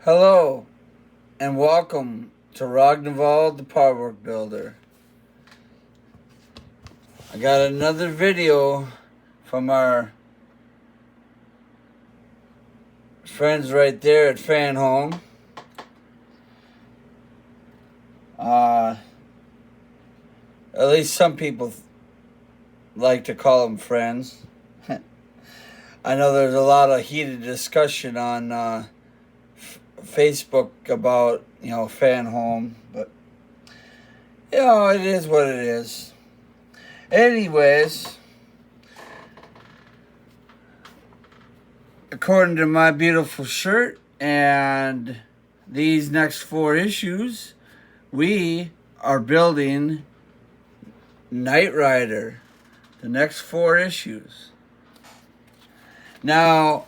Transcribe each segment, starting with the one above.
Hello and welcome to Ragnvald the Powerwork Builder. I got another video from our friends right there at Fanhome. At least some people like to call them friends. I know there's a lot of heated discussion on Facebook about, Fanhome, but, it is what it is. Anyways, according to my beautiful shirt and these next 4 issues, we are building Knight Rider, the next 4 issues. Now,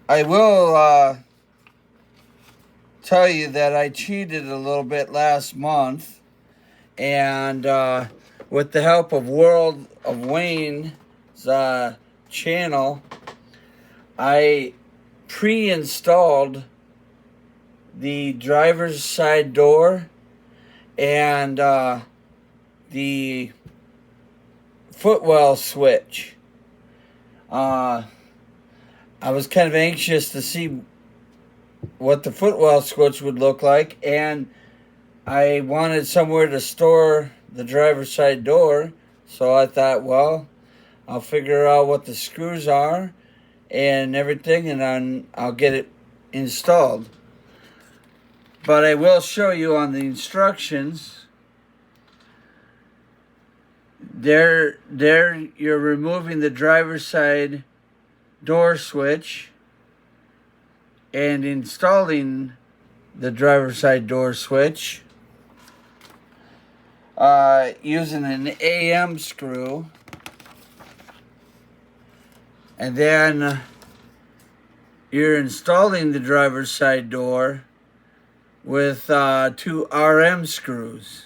I will tell you that I cheated a little bit last month, and with the help of World of Wayne's channel, I pre-installed the driver's side door and the footwell switch. I was kind of anxious to see what the footwell switch would look like, and I wanted somewhere to store the driver's side door, so I thought, well, I'll figure out what the screws are and everything, and then I'll get it installed. But I will show you on the instructions. There you're removing the driver's side door switch and installing the driver's side door switch using an AM screw, and then you're installing the driver's side door with 2 RM screws.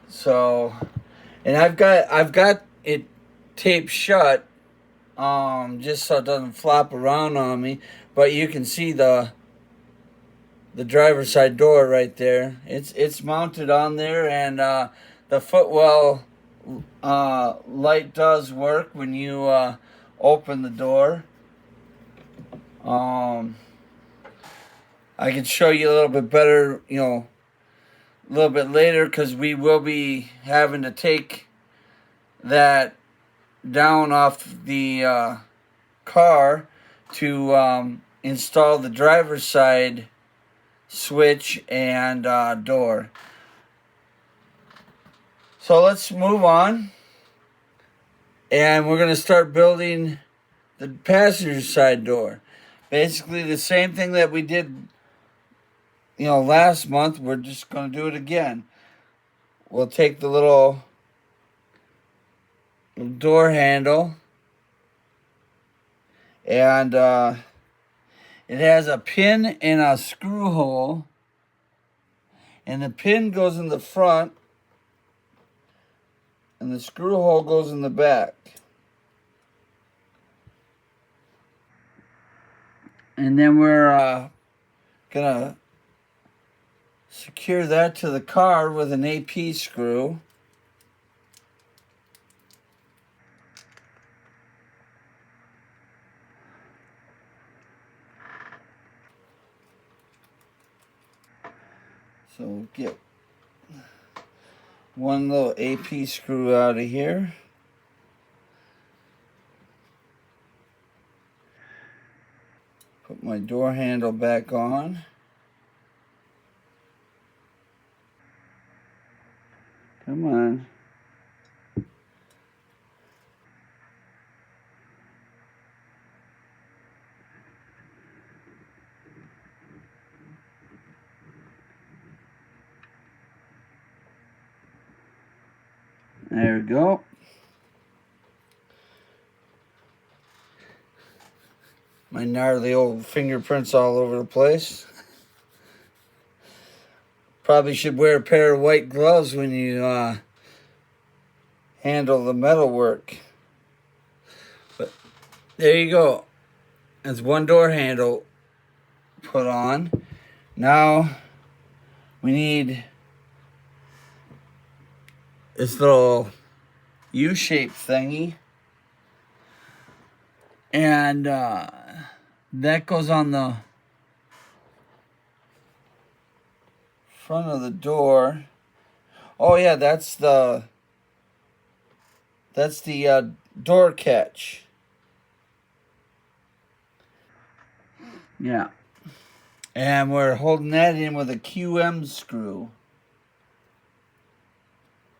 So, and I've got it taped shut, just so it doesn't flop around on me. But you can see the driver's side door right there. It's mounted on there, and the footwell light does work when you open the door. I can show you a little bit better, a little bit later, because we will be having to take that down off the car to install the driver's side switch and door. So let's move on, and we're going to start building the passenger side door. Basically the same thing that we did last month. We're just going to do it again. We'll take the little door handle, and it has a pin and a screw hole, and the pin goes in the front and the screw hole goes in the back. And then we're gonna secure that to the car with an AP screw. So we'll get one little AP screw out of here. Put my door handle back on. Come on. There we go. My gnarly old fingerprints all over the place. Probably should wear a pair of white gloves when you handle the metal work. But there you go. That's one door handle put on. Now we need this little U-shaped thingy, and that goes on the front of the door. Oh yeah, that's the door catch. Yeah. And we're holding that in with a QM screw.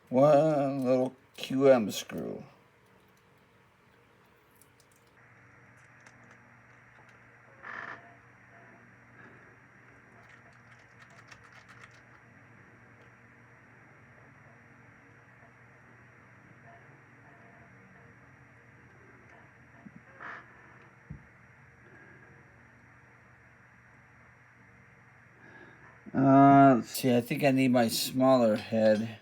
One little QM screw. Let's see, I think I need my smaller head.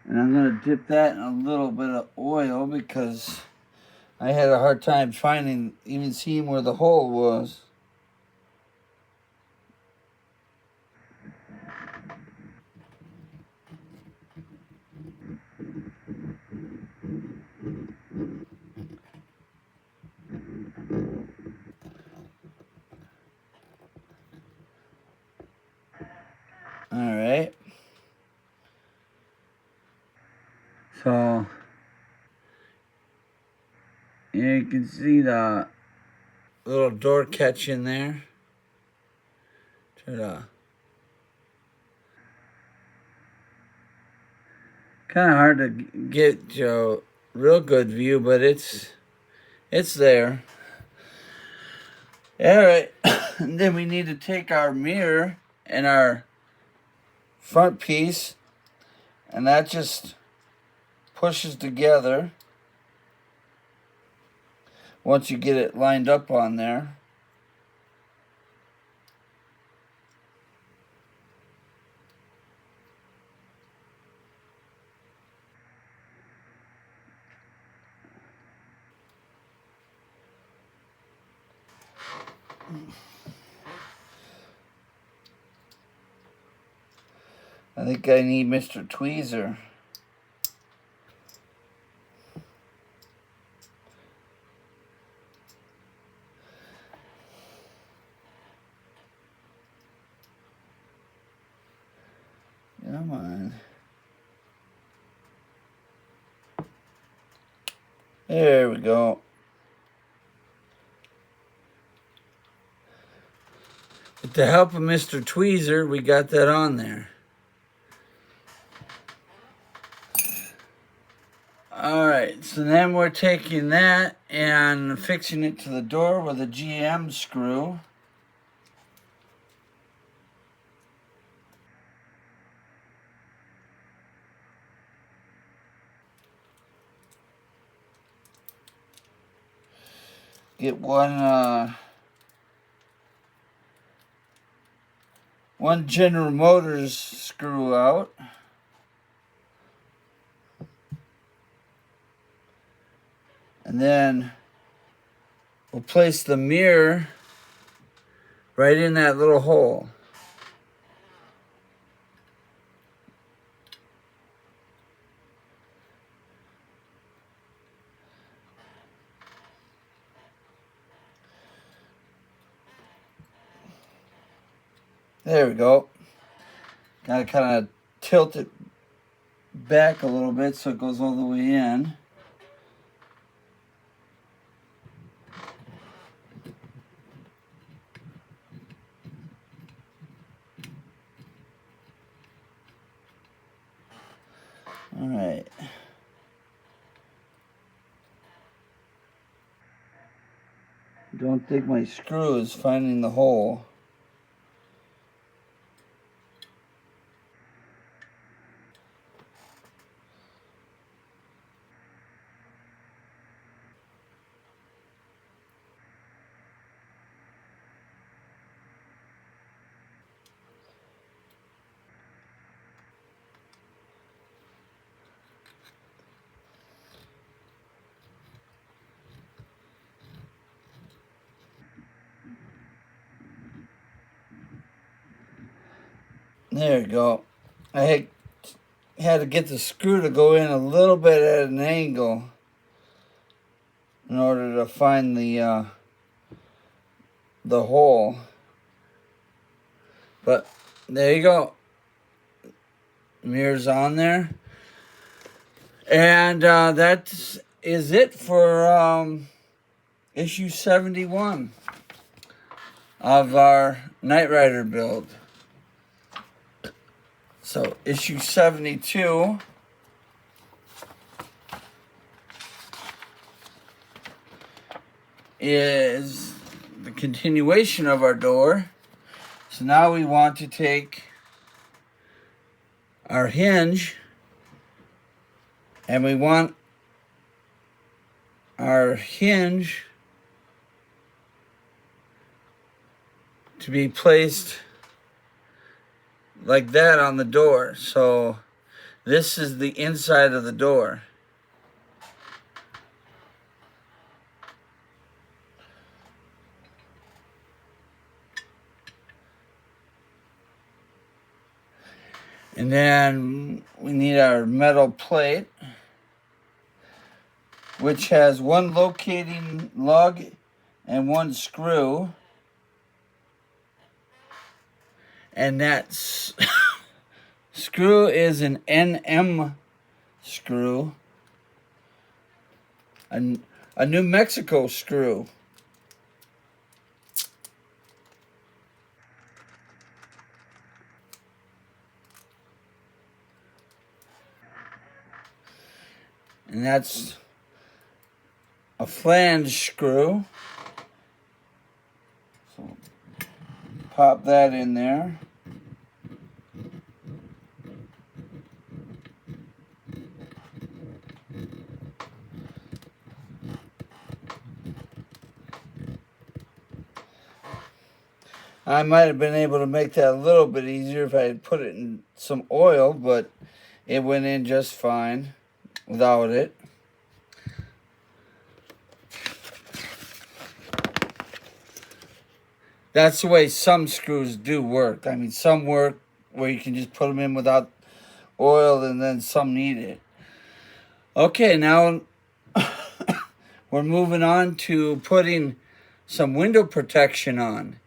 And I'm going to dip that in a little bit of oil because I had a hard time even seeing where the hole was. All right. So you can see the little door catch in there. Ta-da. Kind of hard to get a real good view, but it's there. All right. And then we need to take our mirror and our front piece, and that just pushes together once you get it lined up on there. I think I need Mr. Tweezer. Come on. There we go. With the help of Mr. Tweezer, we got that on there. Alright, so then we're taking that and fixing it to the door with a GM screw. Get one General Motors screw out. And then we'll place the mirror right in that little hole. There we go. Gotta kind of tilt it back a little bit so it goes all the way in. All right. Don't think my screw is finding the hole. There you go. I had to get the screw to go in a little bit at an angle in order to find the hole. But there you go. Mirrors on there. And that is it for issue 71 of our Knight Rider build. So issue 72 is the continuation of our door. So now we want to take our hinge and we want our hinge to be placed like that on the door. So this is the inside of the door. And then we need our metal plate, which has one locating lug and one screw. And that screw is an NM screw, a New Mexico screw. And that's a flange screw. So pop that in there. I might have been able to make that a little bit easier if I had put it in some oil, but it went in just fine without it. That's the way some screws do work. I mean, some work where you can just put them in without oil, and then some need it. Okay, now we're moving on to putting some window protection on.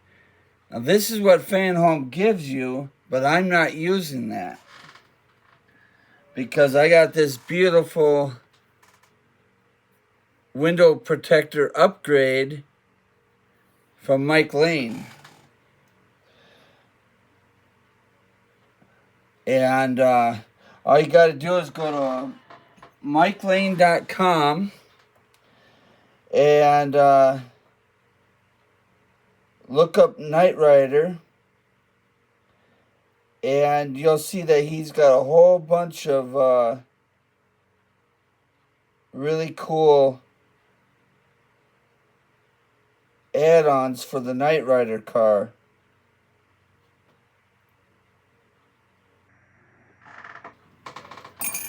Now, this is what Fanhome gives you, but I'm not using that because I got this beautiful window protector upgrade from Mike Lane. And all you got to do is go to MikeLane.com and look up Knight Rider, and you'll see that he's got a whole bunch of really cool add-ons for the Knight Rider car.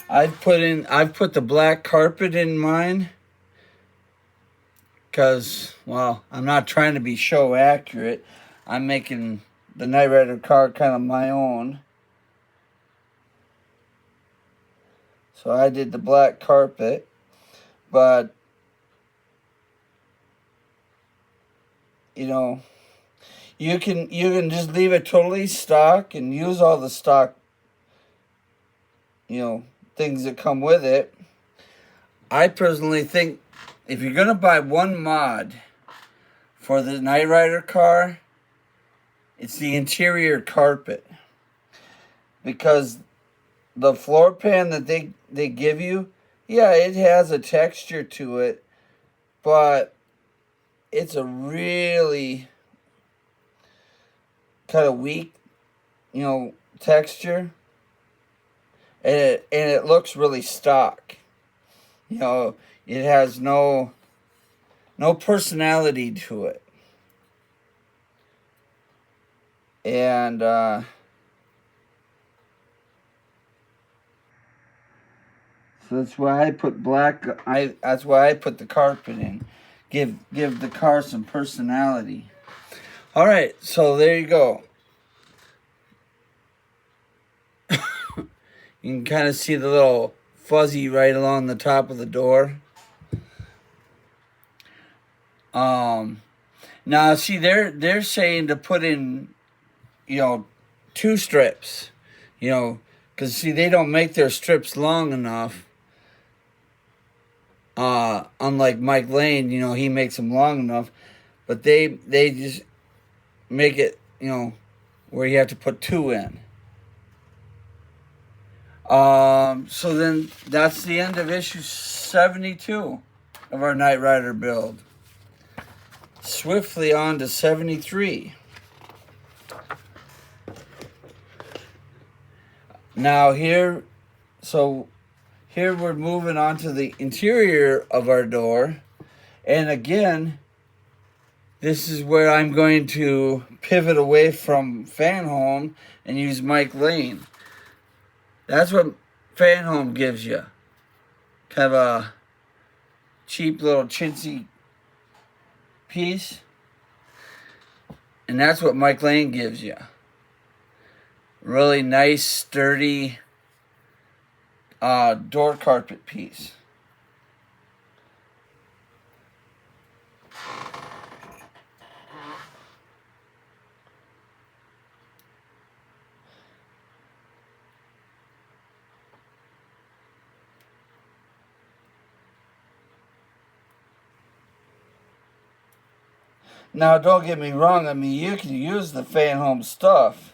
I've put the black carpet in mine because, well, I'm not trying to be show accurate. I'm making the Knight Rider car kind of my own. So I did the black carpet, but you know, you can just leave it totally stock and use all the stock, things that come with it. I personally think if you're gonna buy one mod for the Knight Rider car, it's the interior carpet, because the floor pan that they give you, yeah, it has a texture to it, but it's a really kind of weak, texture, and it looks really stock. It has no personality to it, and so that's why I put black. That's why I put the carpet in. Give the car some personality. All right, so there you go. You can kind of see the little fuzzy right along the top of the door. Now see, they're saying to put in, 2 strips, because see, they don't make their strips long enough. Unlike Mike Lane, he makes them long enough, but they just make it, where you have to put 2 in. So then that's the end of issue 72 of our Knight Rider build. Swiftly on to 73. Now here we're moving on to the interior of our door. And again, this is where I'm going to pivot away from Fanhome and use Mike Lane. That's what Fanhome gives you. Kind of a cheap little chintzy piece. And that's what Mike Lane gives you. Really nice, sturdy door carpet piece. Now, don't get me wrong. I mean, you can use the Fanhome stuff,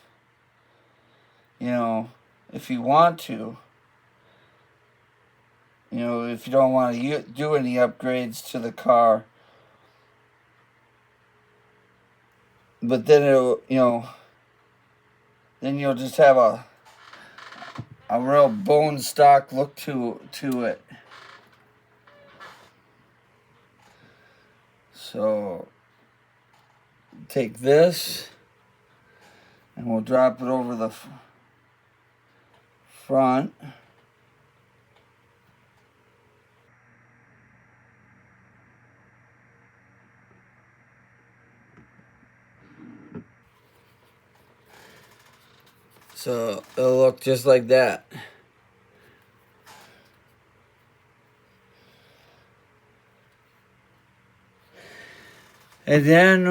if you want to. If you don't want to do any upgrades to the car. But then then you'll just have a real bone stock look to it. So take this and we'll drop it over the front. So it'll look just like that. And then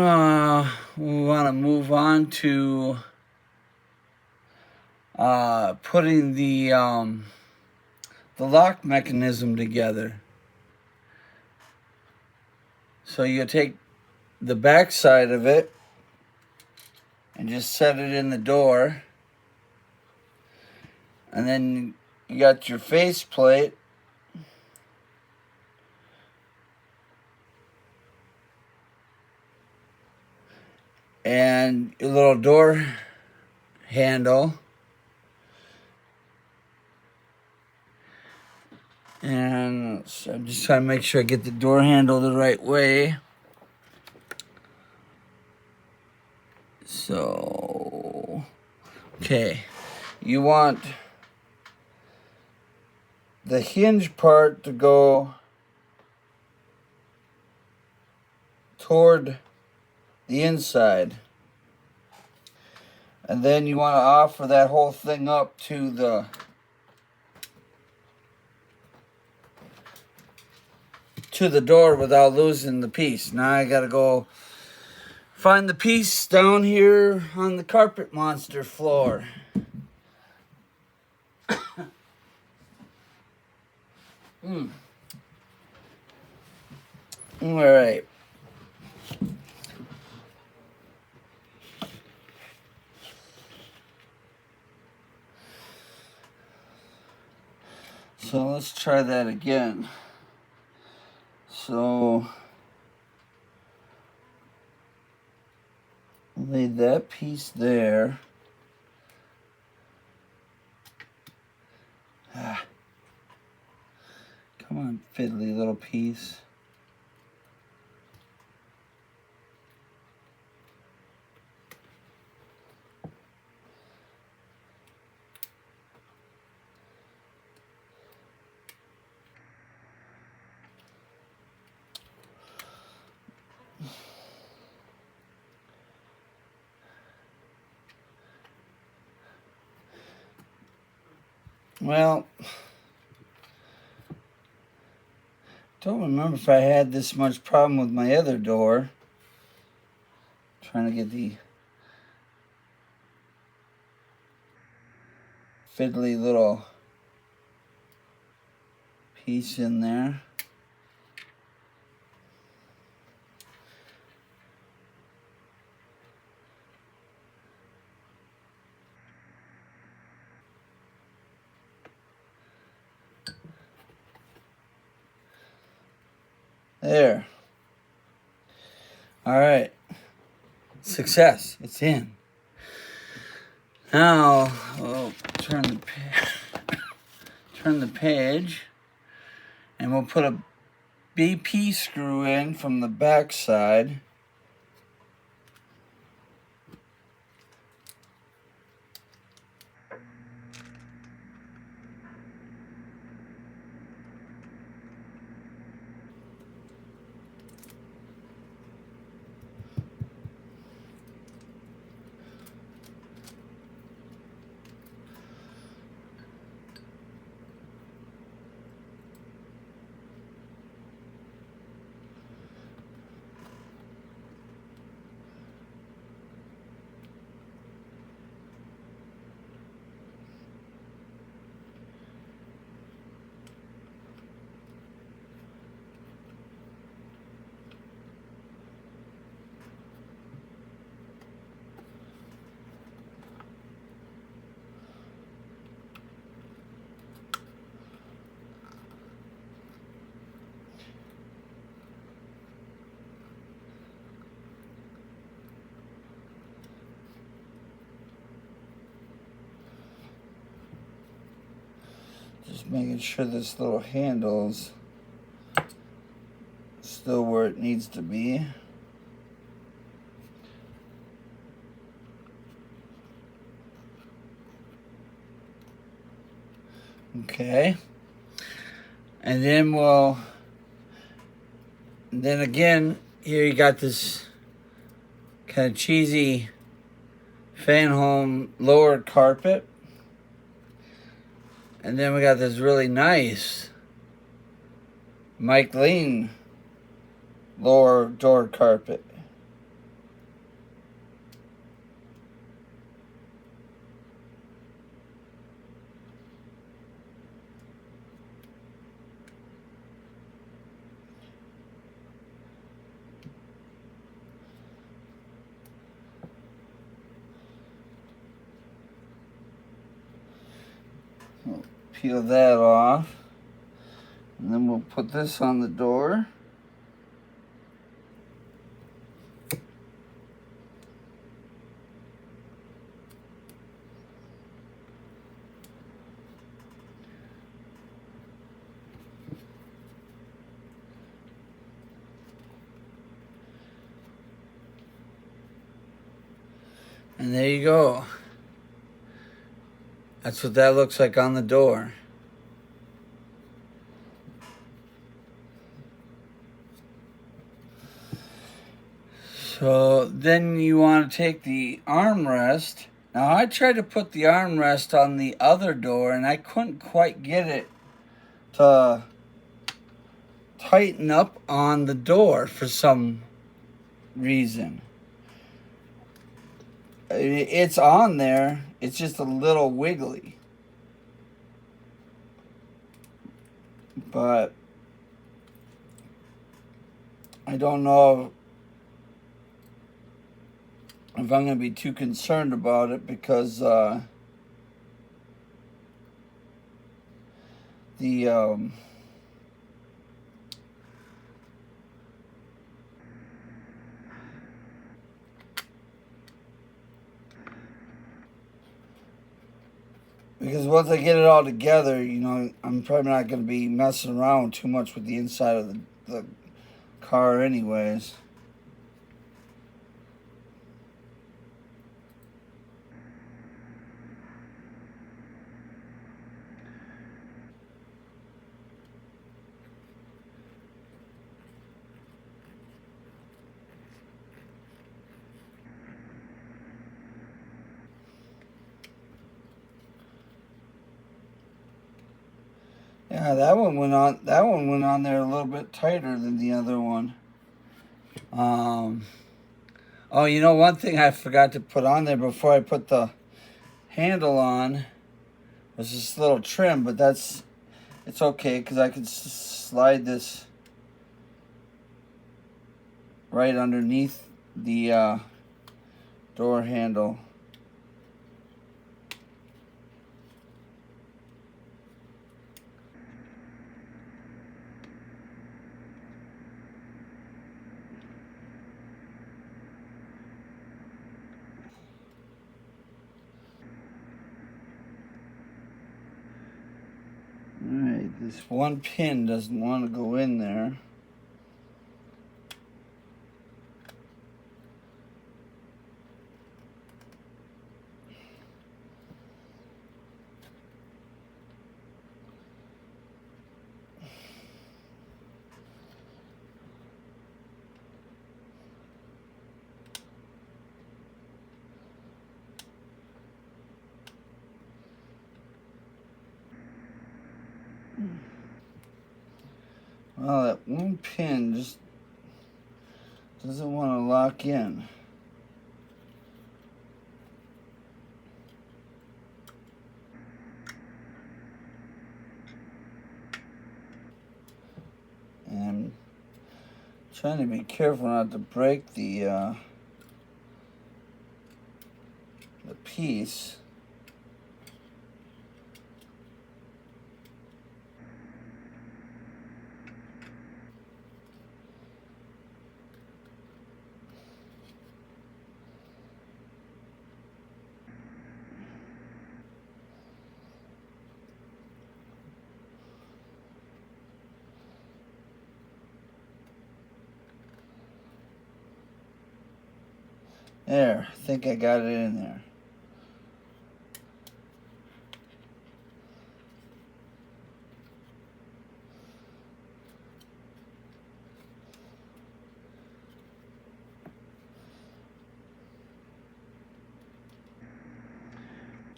we want to move on to putting the lock mechanism together. So you take the back side of it and just set it in the door. And then you got your faceplate. And your little door handle. And so I'm just trying to make sure I get the door handle the right way. So, okay. You want the hinge part to go toward the inside. And then you want to offer that whole thing up to the door without losing the piece. Now I gotta go find the piece down here on the carpet monster floor. All right. So let's try that again. So lay that piece there. Come on, fiddly little piece. Well, don't remember if I had this much problem with my other door. Trying to get the fiddly little piece in there. There. All right. Success. It's in. Now we'll turn the page, and we'll put a BP screw in from the back side. Just making sure this little handle's still where it needs to be. Okay. And then again, here you got this kind of cheesy Fanhome lower carpet. And then we got this really nice Mike Lean lower door carpet. We'll peel that off, and then we'll put this on the door. And there you go. That's what that looks like on the door. So then you want to take the armrest. Now I tried to put the armrest on the other door and I couldn't quite get it to tighten up on the door for some reason. It's on there, it's just a little wiggly. But I don't know if I'm going to be too concerned about it because because once I get it all together, I'm probably not going to be messing around too much with the inside of the car anyways. Yeah, that one went on. That one went on there a little bit tighter than the other one. Oh, you know, one thing I forgot to put on there before I put the handle on was this little trim, but it's okay because I can slide this right underneath the door handle. Alright, this one pin doesn't want to go in there. Well, that one pin just doesn't want to lock in. And I'm trying to be careful not to break the piece. There, I think I got it in there.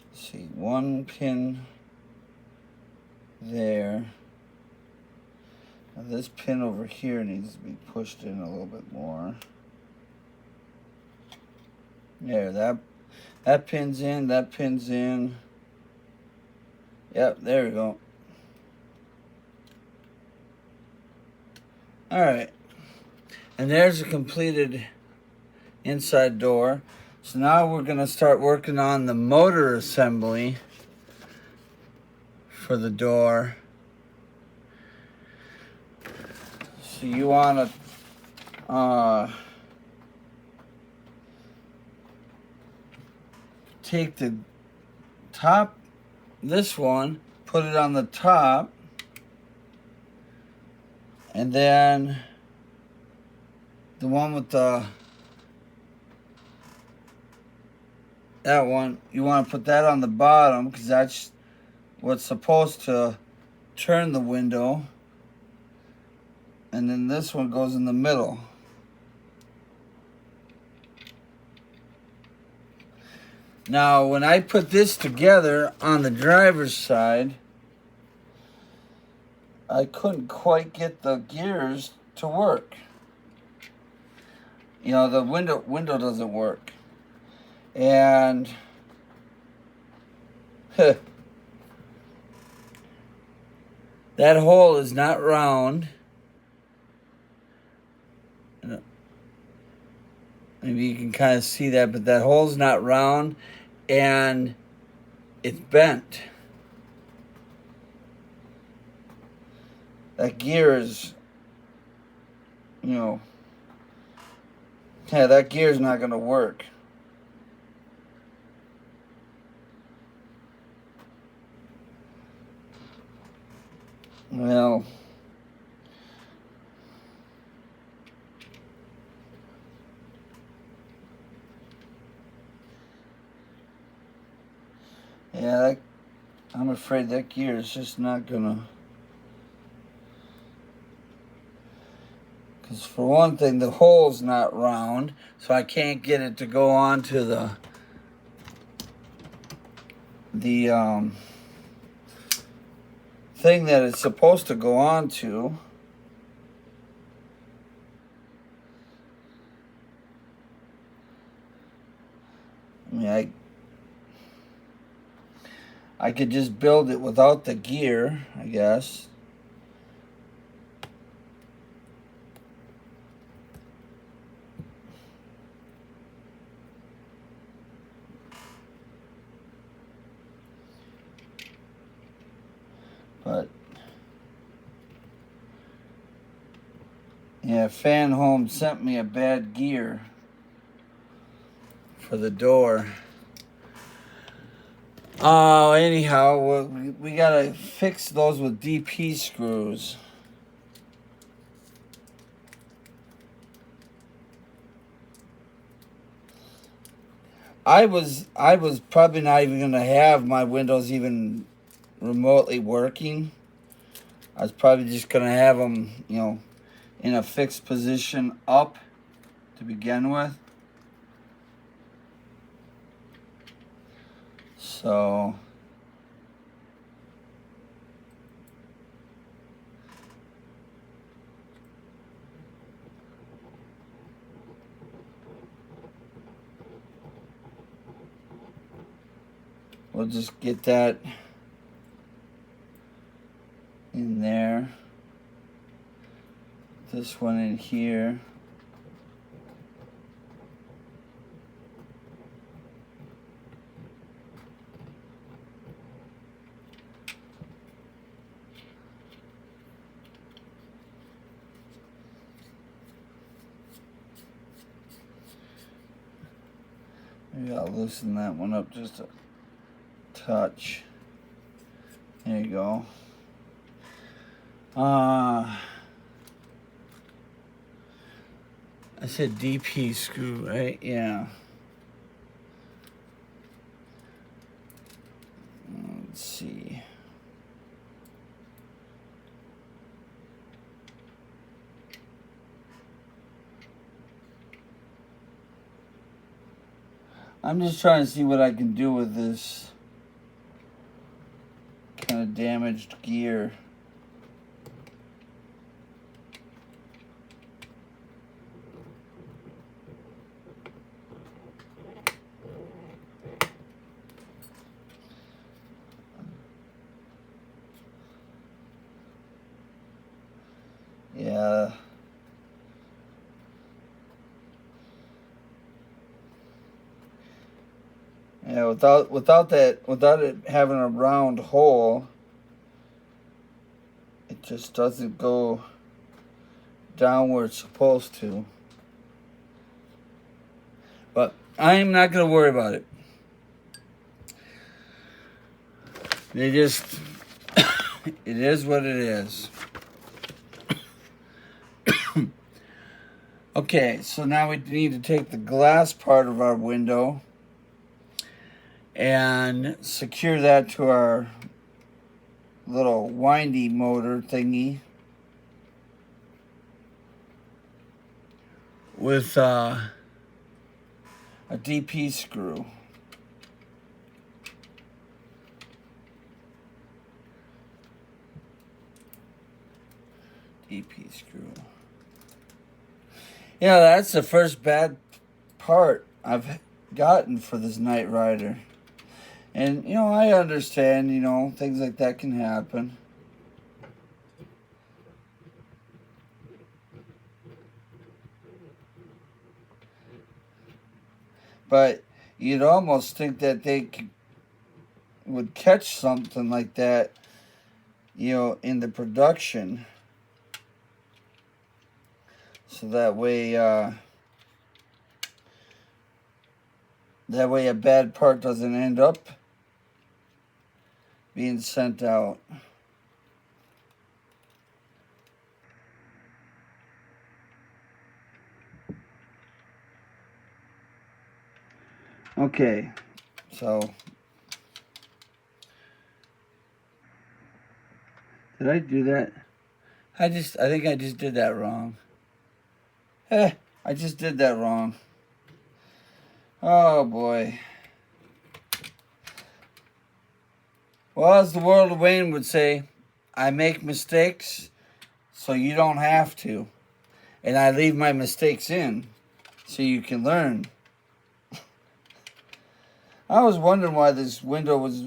Let's see, one pin there. Now this pin over here needs to be pushed in a little bit more. There, that pin's in, that pin's in. Yep, there we go. Alright. And there's a completed inside door. So now we're going to start working on the motor assembly for the door. So you want to take the top, this one, put it on the top, and then the one with that one, you want to put that on the bottom because that's what's supposed to turn the window. And then this one goes in the middle. Now, when I put this together on the driver's side, I couldn't quite get the gears to work. You know, the window doesn't work. And that hole is not round. Maybe you can kind of see that, but that hole's not round and it's bent. That gear is, you know, yeah, that gear's not going to work. Well, yeah, I'm afraid that gear is just not gonna. Because for one thing, the hole's not round, so I can't get it to go onto the thing that it's supposed to go on to. I mean, I could just build it without the gear, I guess. But yeah, Fanhome sent me a bad gear for the door. Oh, anyhow, we gotta fix those with DP screws. I was probably not even gonna have my windows even remotely working. I was probably just gonna have them, in a fixed position up to begin with. So we'll just get that in there. This one in here. Maybe I'll loosen that one up just a touch. There you go. I said DP screw, right? Yeah. Let's see. I'm just trying to see what I can do with this kind of damaged gear. Yeah. Yeah, without it having a round hole, it just doesn't go down where it's supposed to. But I'm not gonna worry about it. They just it is what it is. Okay, so now we need to take the glass part of our window and secure that to our little windy motor thingy with a DP screw. DP screw. Yeah, that's the first bad part I've gotten for this Knight Rider. And, I understand, things like that can happen. But you'd almost think that they would catch something like that, in the production. So that way a bad part doesn't end up being sent out. Okay, so did I do that? I think I just did that wrong. I just did that wrong. Oh boy. Well, as the World of Wayne would say, I make mistakes so you don't have to. And I leave my mistakes in so you can learn. I was wondering why this window was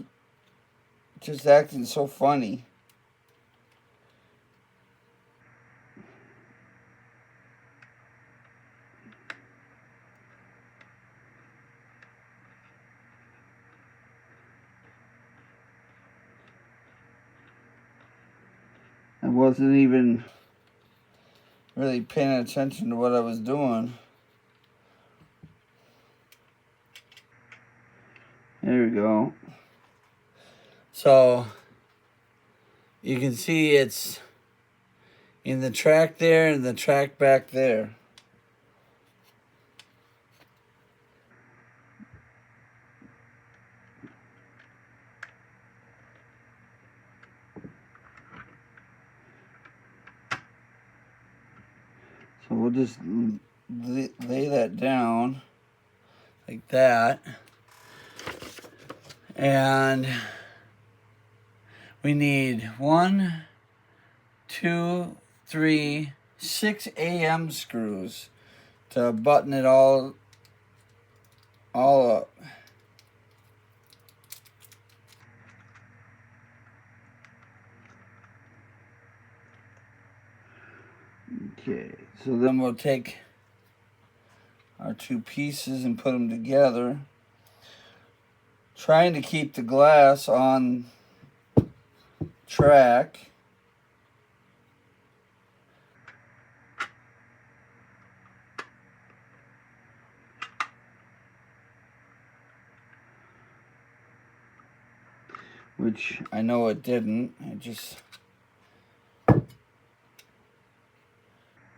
just acting so funny. I wasn't even really paying attention to what I was doing. There we go. So you can see it's in the track there and the track back there. So we'll just lay that down like that. And we need 1, 2, 3, 6 AM screws to button it all up. Okay, so then we'll take our two pieces and put them together, trying to keep the glass on track. Which I know it didn't. It just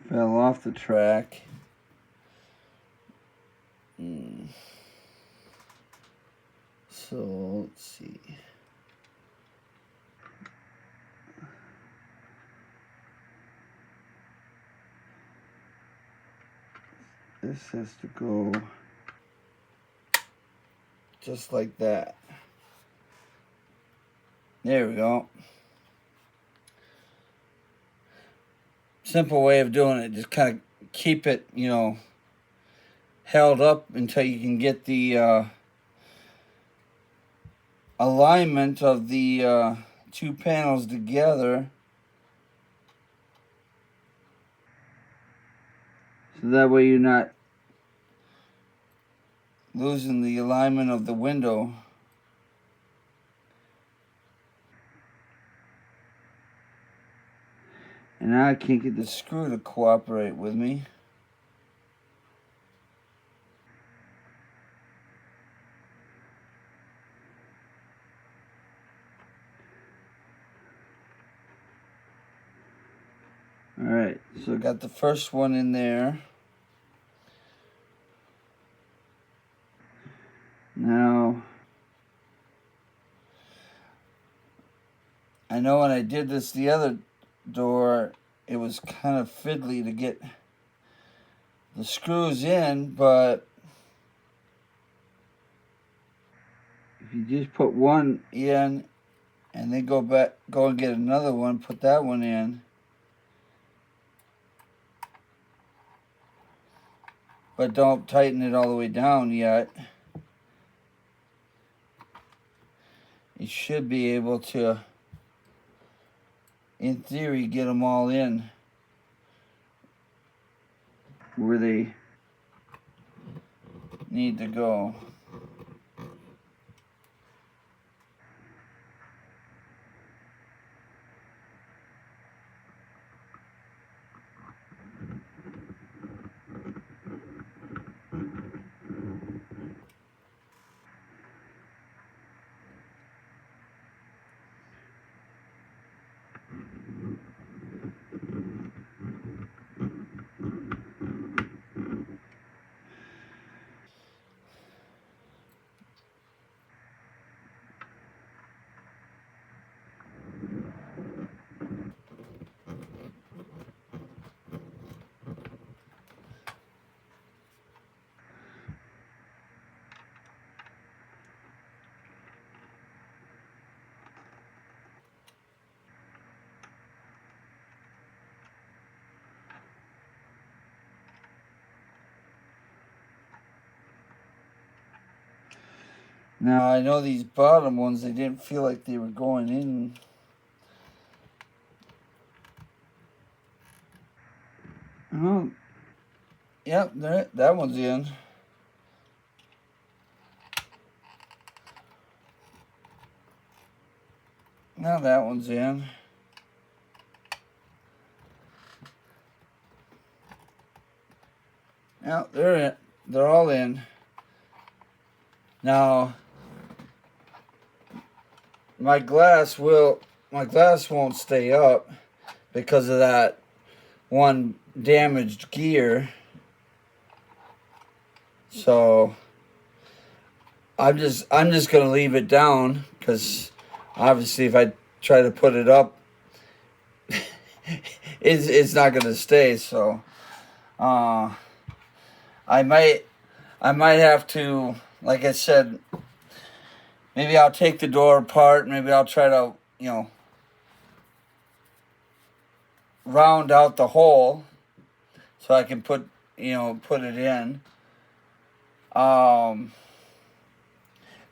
fell off the track. So let's see. This has to go just like that. There we go. Simple way of doing it. Just kind of keep it, held up until you can get the alignment of the two panels together. So that way you're not losing the alignment of the window. And now I can't get the screw to cooperate with me. Alright, so I got the first one in there. Now, I know when I did this the other door, it was kind of fiddly to get the screws in, but if you just put one in and then go and get another one, put that one in, but don't tighten it all the way down yet. You should be able to, in theory, get them all in where they need to go. Now I know these bottom ones, they didn't feel like they were going in. Oh, yep, that one's in. Now that one's in. Now they're in. They're all in. Now my glass won't stay up because of that one damaged gear. So I'm just gonna leave it down, because obviously if I try to put it up, it's not gonna stay. So I might have to, like I said, maybe I'll take the door apart. Maybe I'll try to, round out the hole so I can put it in.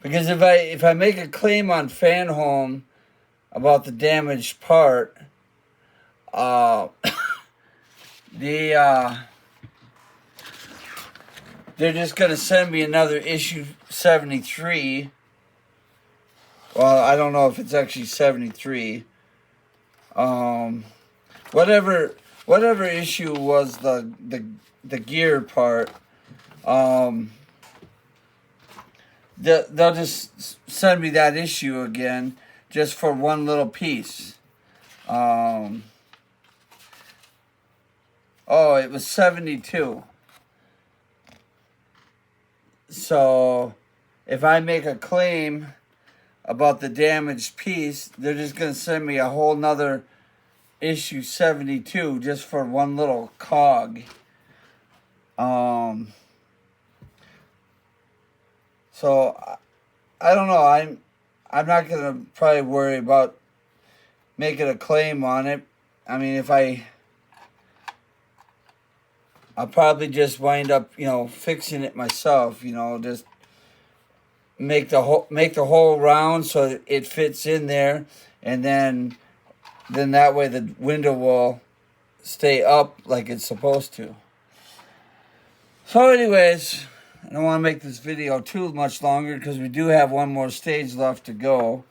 Because if I make a claim on Fanhome about the damaged part, they're just gonna send me another issue 73. Well, I don't know if it's actually 73. Whatever issue was the gear part, they'll just send me that issue again, just for one little piece. Oh, it was 72. So if I make a claim about the damaged piece, they're just going to send me a whole nother issue 72 just for one little cog. So I don't know. I'm not going to probably worry about making a claim on it. I mean, I'll probably just wind up, fixing it myself, just make the hole round so it fits in there, and then that way the window will stay up like it's supposed to. So anyways, I don't want to make this video too much longer because we do have one more stage left to go.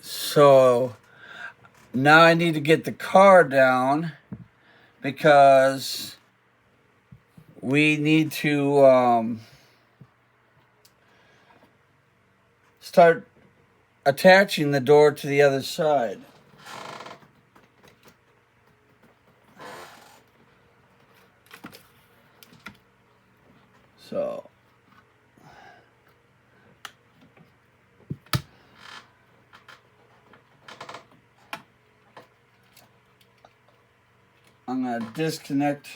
So now I need to get the car down, because we need to start attaching the door to the other side. So I'm going to disconnect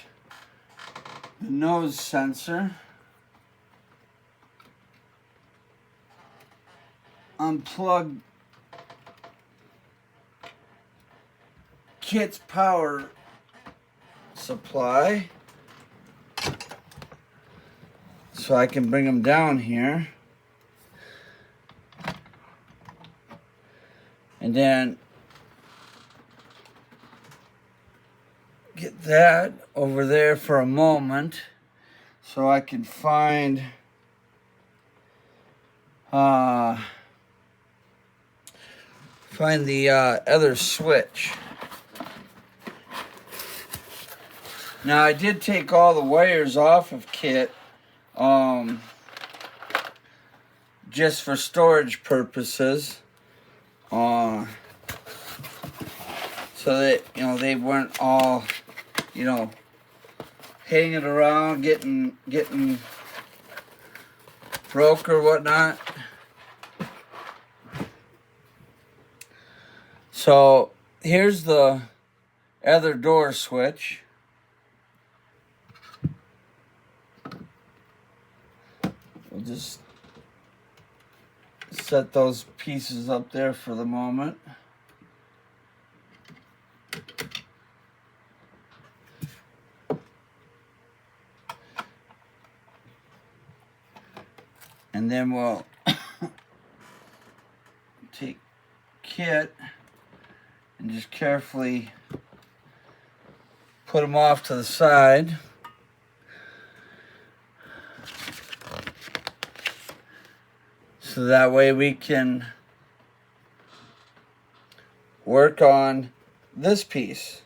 the nose sensor, unplug Kit's power supply so I can bring them down here, and then get that over there for a moment so I can find the other switch. Now I did take all the wires off of Kit, just for storage purposes, so that they weren't all hanging around getting broke or whatnot. So here's the other door switch. We'll just set those pieces up there for the moment. And then we'll take kit and just carefully put them off to the side. So that way we can work on this piece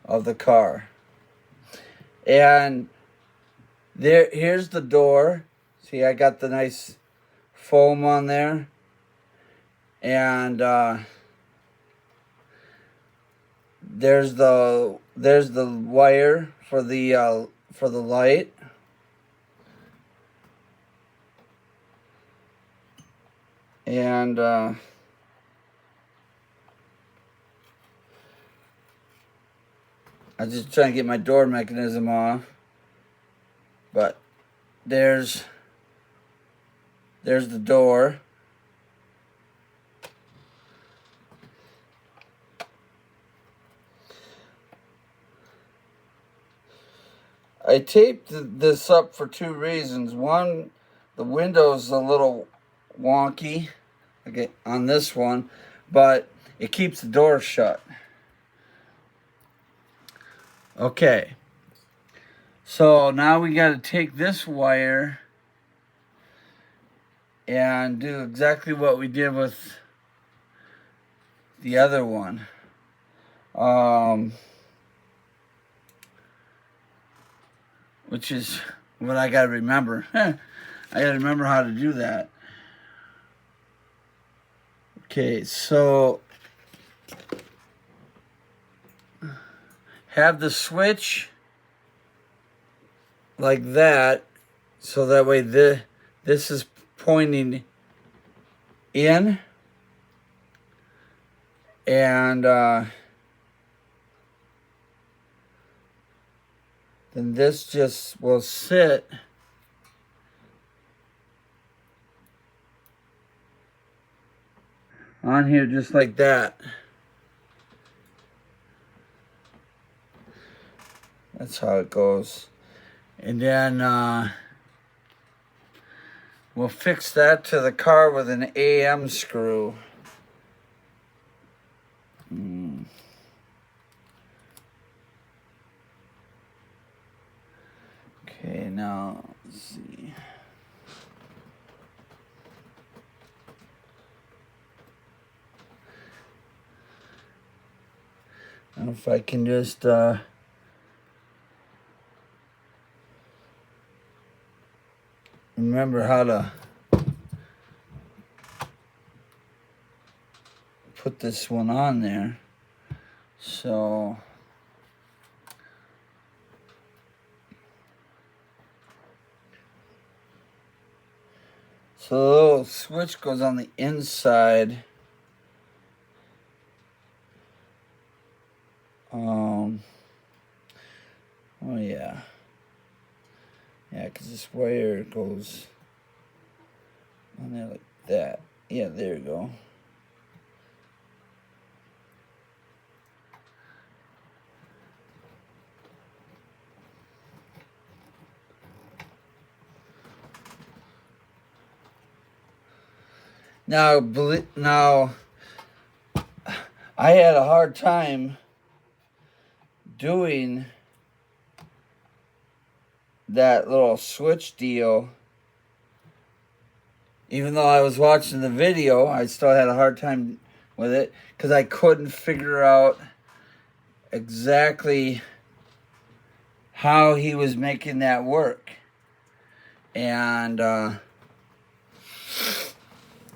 of the car. And here's the door. See, I got the nice foam on there. And there's the wire for the light. And I'm just trying to get my door mechanism off. But there's the door. I taped this up for two reasons. One, the window's a little wonky, okay, on this one, but it keeps the door shut. Okay, so now we got to take this wire and do exactly what we did with the other one. Which is what I got to remember. I got to remember how to do that. Okay, so have the switch like that, so that way this is pointing in, and then this just will sit on here just like that. That's how it goes. And then we'll fix that to the car with an AM screw. Okay, now let's see. I don't know if I can just remember how to put this one on there. So the little switch goes on the inside. Oh yeah. Yeah, because this wire goes on there like that. Yeah, there you go. Now, I had a hard time doing that little switch deal. Even though I was watching the video, I still had a hard time with it because I couldn't figure out exactly how he was making that work. And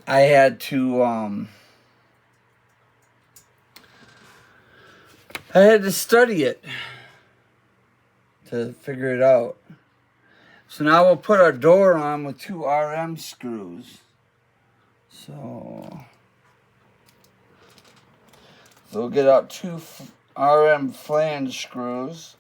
I had to study it to figure it out. So now we'll put our door on with 2 RM screws. So we'll get out 2 RM flange screws.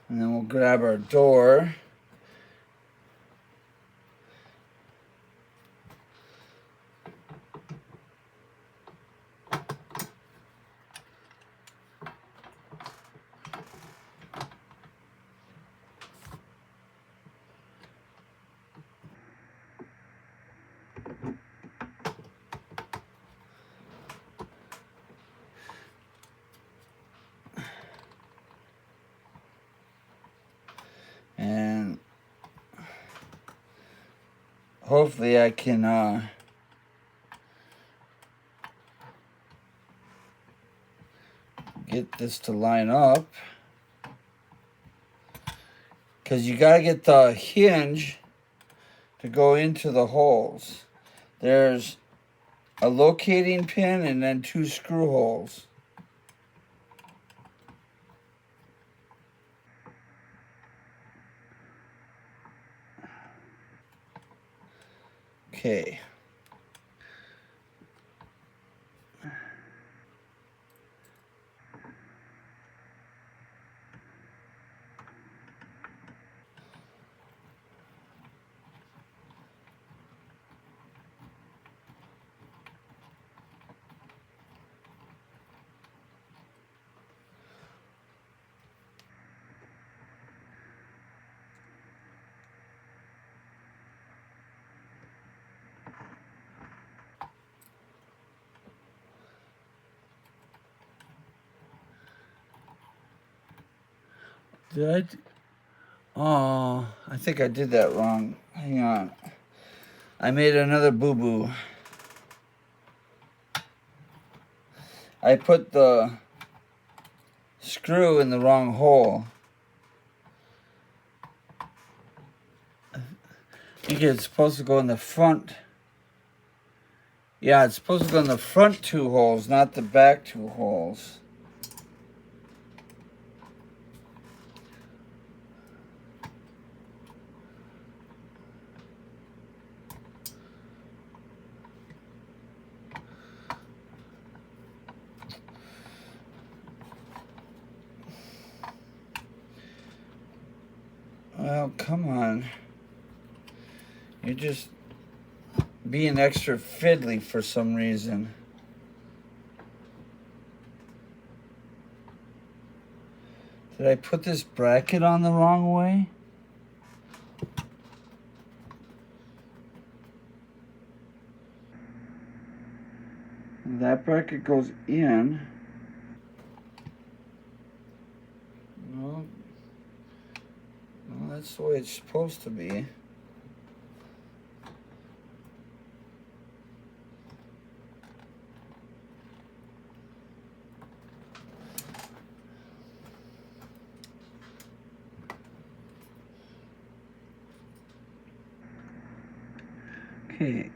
And then we'll grab our door. And hopefully I can get this to line up. Because you got to get the hinge to go into the holes. There's a locating pin and then 2 screw holes. Okay. Oh, I think I did that wrong. Hang on. I made another boo-boo. I put the screw in the wrong hole. I think it's supposed to go in the front. Yeah, it's supposed to go in the front 2 holes, not the back 2 holes. Well, come on. You're just being extra fiddly for some reason. Did I put this bracket on the wrong way? That bracket goes in. No, that's the way it's supposed to be. Okay.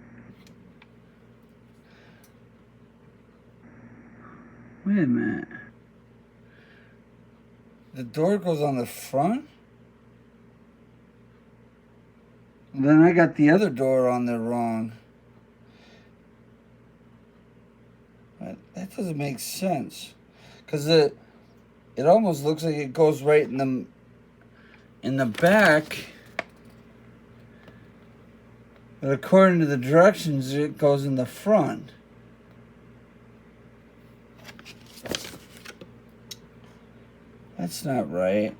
Wait a minute. The door goes on the front? Then I got the other door on there wrong. That doesn't make sense. Because it almost looks like it goes right in the back. But according to the directions, it goes in the front. That's not right.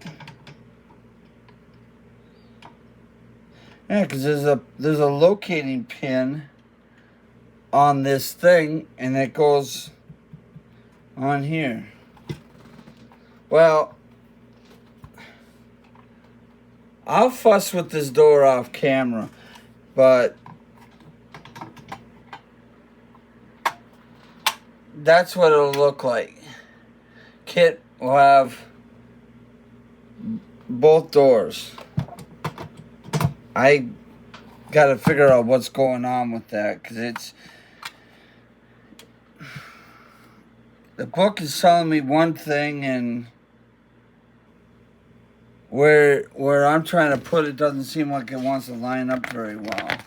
Yeah, because there's a locating pin on this thing, and it goes on here. Well, I'll fuss with this door off camera, but that's what it'll look like. Kit will have both doors. I gotta figure out what's going on with that, because the book is telling me one thing, and where I'm trying to put it doesn't seem like it wants to line up very well.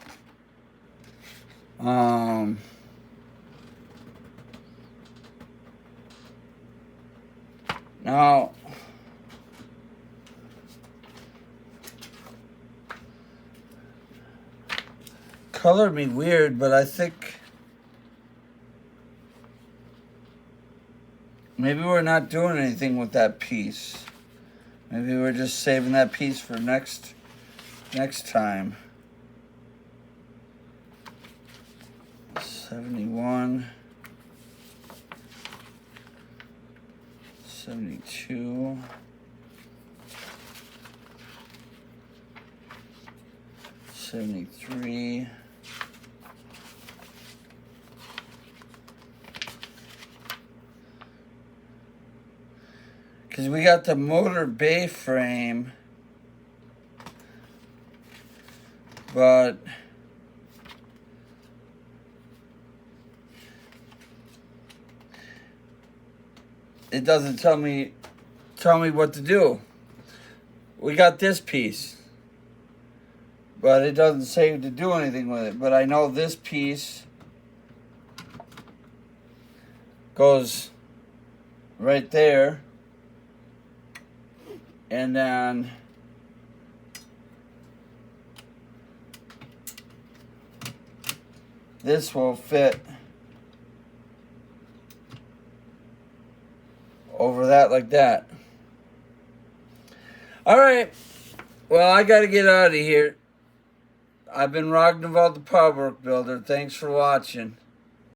Now colored me weird, but I think maybe we're not doing anything with that piece. Maybe we're just saving that piece for next time. 71, 72, 73, 'cause we got the motor bay frame, but it doesn't tell me what to do. We got this piece, but it doesn't say to do anything with it. But I know this piece goes right there, and then this will fit over that like that. All right. Well, I got to get out of here. I've been Ragnvald the Powerwork Builder. Thanks for watching.